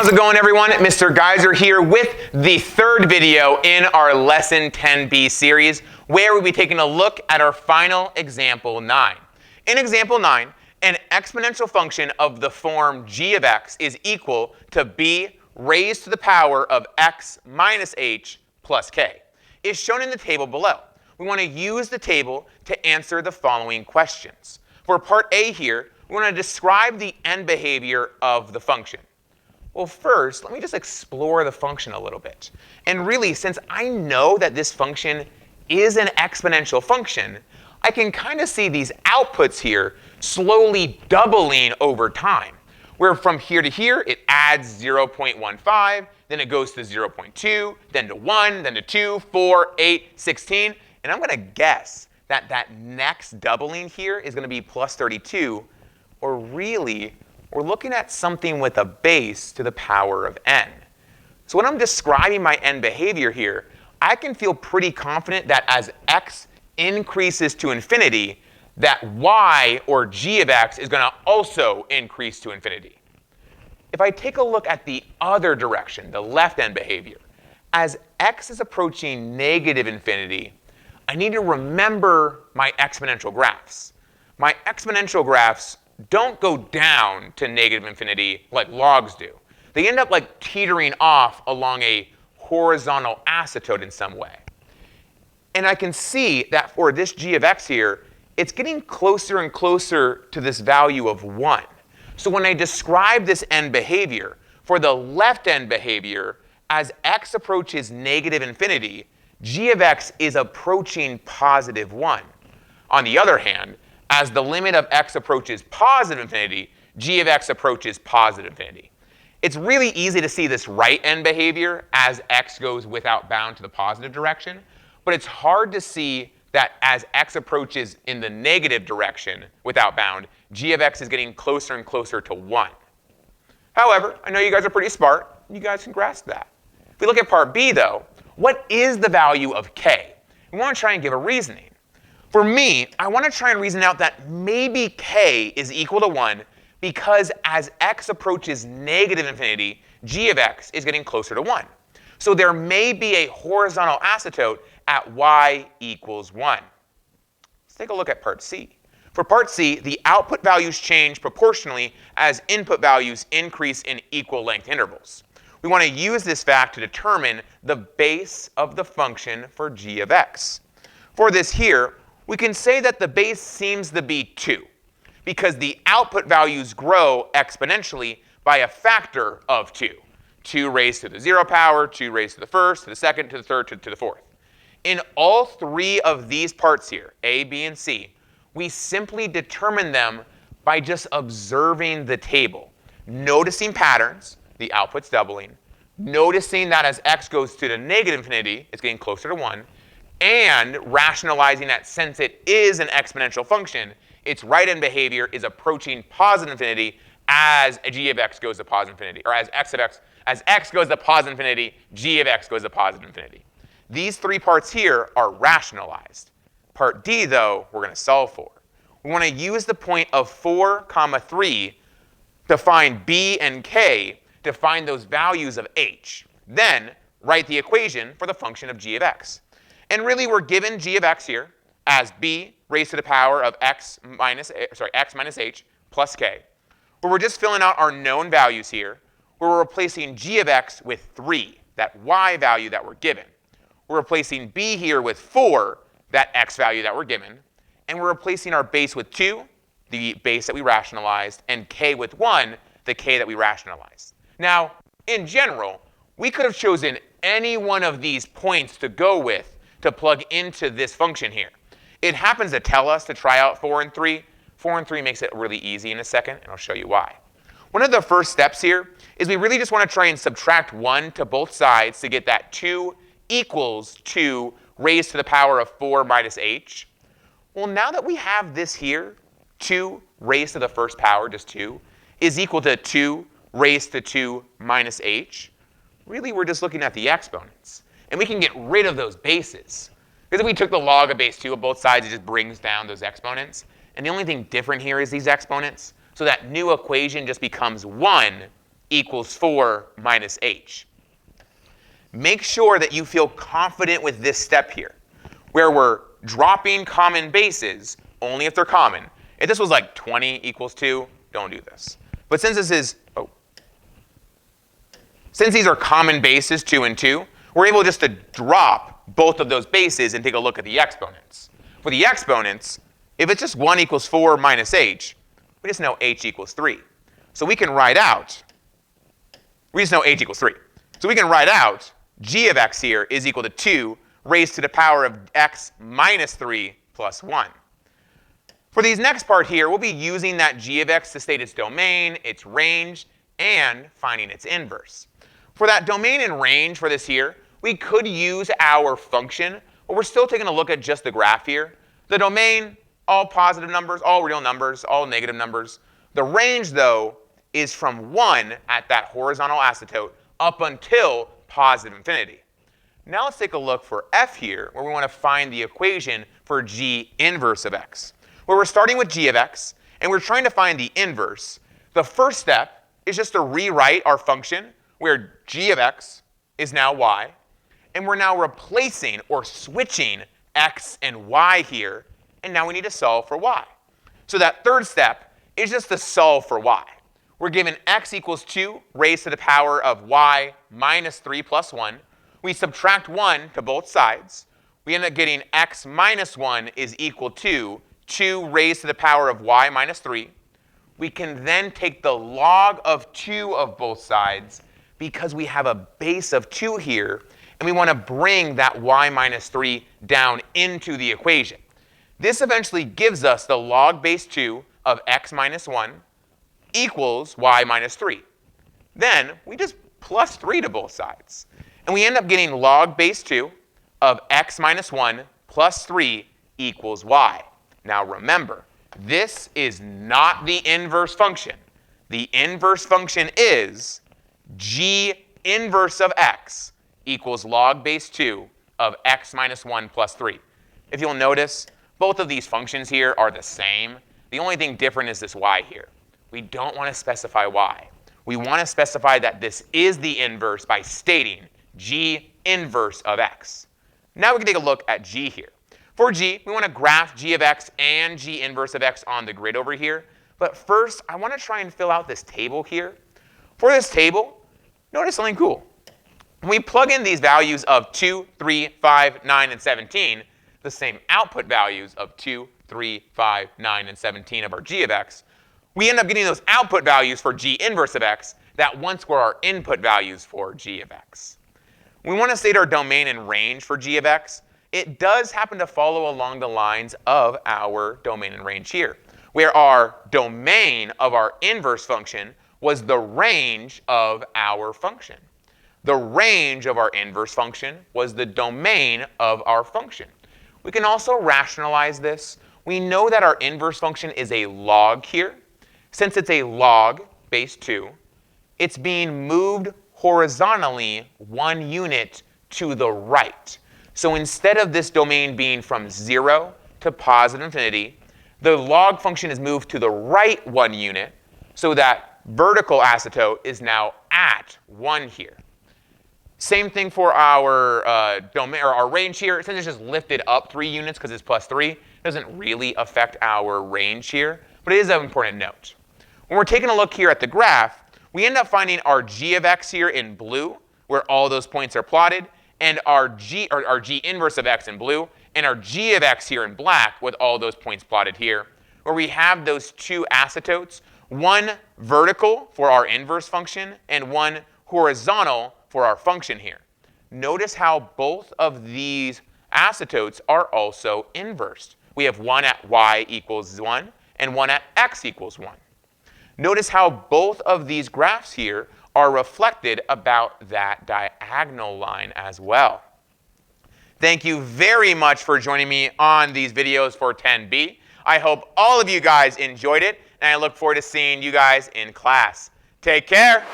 how's it going, everyone? Mr. Geyser here with the third video in our Lesson 10b series, where we'll be taking a look at our final Example 9. In Example 9, an exponential function of the form g of x is equal to b raised to the power of x minus h plus k is shown in the table below. We want to use the table to answer the following questions. For part A here, we want to describe the end behavior of the function. Well, first, let me just explore the function a little bit. And really, since I know that this function is an exponential function, I can kind of see these outputs here slowly doubling over time, where from here to here, it adds 0.15, then it goes to 0.2, then to 1, then to 2, 4, 8, 16. And I'm going to guess that that next doubling here is going to be plus 32, or really, we're looking at something with a base to the power of n. So when I'm describing my end behavior here, I can feel pretty confident that as x increases to infinity, that y, or g of x, is going to also increase to infinity. If I take a look at the other direction, the left end behavior, as x is approaching negative infinity, I need to remember my exponential graphs. My exponential graphs don't go down to negative infinity like logs do. They end up like teetering off along a horizontal asymptote in some way. And I can see that for this g of x here, it's getting closer and closer to this value of 1. So when I describe this end behavior, for the left end behavior, as x approaches negative infinity, g of x is approaching positive 1. On the other hand, as the limit of x approaches positive infinity, g of x approaches positive infinity. It's really easy to see this right end behavior as x goes without bound to the positive direction, but it's hard to see that as x approaches in the negative direction without bound, g of x is getting closer and closer to 1. However, I know you guys are pretty smart, and you guys can grasp that. If we look at part B, though, what is the value of k? We want to try and give a reasoning. For me, I want to try and reason out that maybe k is equal to 1 because as x approaches negative infinity, g of x is getting closer to 1. So there may be a horizontal asymptote at y equals 1. Let's take a look at part C. For part C, the output values change proportionally as input values increase in equal length intervals. We want to use this fact to determine the base of the function for g of x. For this here, we can say that the base seems to be 2 because the output values grow exponentially by a factor of 2. 2 raised to the 0 power, 2 raised to the first, to the second, to the third, to the fourth. In all three of these parts here, A, B, and C, we simply determine them by just observing the table, noticing patterns, the output's doubling, noticing that as x goes to the negative infinity, it's getting closer to 1, and rationalizing that since it is an exponential function, its right end behavior is approaching positive infinity as g of x goes to positive infinity, or as x goes to positive infinity, g of x goes to positive infinity. These three parts here are rationalized. Part D, though, we're going to solve for. We want to use the point of 4, 3 to find b and k to find those values of h. Then write the equation for the function of g of x. And really, we're given g of x here as b raised to the power of x minus h plus k. But we're just filling out our known values here, where we're replacing g of x with 3, that y value that we're given. We're replacing b here with 4, that x value that we're given. And we're replacing our base with 2, the base that we rationalized, and k with 1, the k that we rationalized. Now, in general, we could have chosen any one of these points to go with to plug into this function here. It happens to tell us to try out 4 and 3. 4 and 3 makes it really easy in a second, and I'll show you why. One of the first steps here is we really just want to try and subtract 1 to both sides to get that 2 equals 2 raised to the power of 4 minus h. Well, now that we have this here, 2 raised to the first power, just 2, is equal to 2 raised to 2 minus h, really we're just looking at the exponents. And we can get rid of those bases. Because if we took the log of base 2 of both sides, it just brings down those exponents. And the only thing different here is these exponents. So that new equation just becomes 1 equals 4 minus h. Make sure that you feel confident with this step here, where we're dropping common bases only if they're common. If this was like 20 equals 2, don't do this. But since since these are common bases, 2 and 2, we're able just to drop both of those bases and take a look at the exponents. For the exponents, if it's just 1 equals 4 minus h, we just know h equals 3. So we can write out, we just know h equals 3. So we can write out g of x here is equal to 2 raised to the power of x minus 3 plus 1. For these next part here, we'll be using that g of x to state its domain, its range, and finding its inverse. For that domain and range for this here, we could use our function, but we're still taking a look at just the graph here. The domain, all positive numbers, all real numbers, all negative numbers. The range, though, is from 1 at that horizontal asymptote up until positive infinity. Now let's take a look for f here, where we want to find the equation for g inverse of x. Where we're starting with g of x, and we're trying to find the inverse. The first step is just to rewrite our function, where g of x is now y, and we're now replacing or switching x and y here, and now we need to solve for y. So that third step is just to solve for y. We're given x equals 2 raised to the power of y minus 3 plus 1. We subtract 1 to both sides. We end up getting x minus 1 is equal to 2 raised to the power of y minus 3. We can then take the log of 2 of both sides because we have a base of 2 here, and we want to bring that y minus 3 down into the equation. This eventually gives us the log base 2 of x minus 1 equals y minus 3. Then we just plus 3 to both sides. And we end up getting log base 2 of x minus 1 plus 3 equals y. Now remember, this is not the inverse function. The inverse function is g inverse of x equals log base 2 of x minus 1 plus 3. If you'll notice, both of these functions here are the same. The only thing different is this y here. We don't want to specify y. We want to specify that this is the inverse by stating g inverse of x. Now we can take a look at g here. For g, we want to graph g of x and g inverse of x on the grid over here. But first, I want to try and fill out this table here. For this table, notice something cool. When we plug in these values of 2, 3, 5, 9, and 17, the same output values of 2, 3, 5, 9, and 17 of our g of x, we end up getting those output values for g inverse of x that once were our input values for g of x. We want to state our domain and range for g of x. It does happen to follow along the lines of our domain and range here, where our domain of our inverse function was the range of our function. The range of our inverse function was the domain of our function. We can also rationalize this. We know that our inverse function is a log here. Since it's a log base 2, it's being moved horizontally 1 unit to the right. So instead of this domain being from 0 to positive infinity, the log function is moved to the right 1 unit, so that vertical asymptote is now at 1 here. Same thing for our domain or our range here. Since it's just lifted up 3 units because it's plus 3, it doesn't really affect our range here, but it is an important note. When we're taking a look here at the graph, we end up finding our g of x here in blue, where all those points are plotted, and our g inverse of x in blue, and our g of x here in black with all those points plotted here, where we have those 2 asymptotes, one vertical for our inverse function and one horizontal for our function here. Notice how both of these asymptotes are also inversed. We have one at y equals 1 and one at x equals 1. Notice how both of these graphs here are reflected about that diagonal line as well. Thank you very much for joining me on these videos for 10B. I hope all of you guys enjoyed it, and I look forward to seeing you guys in class. Take care.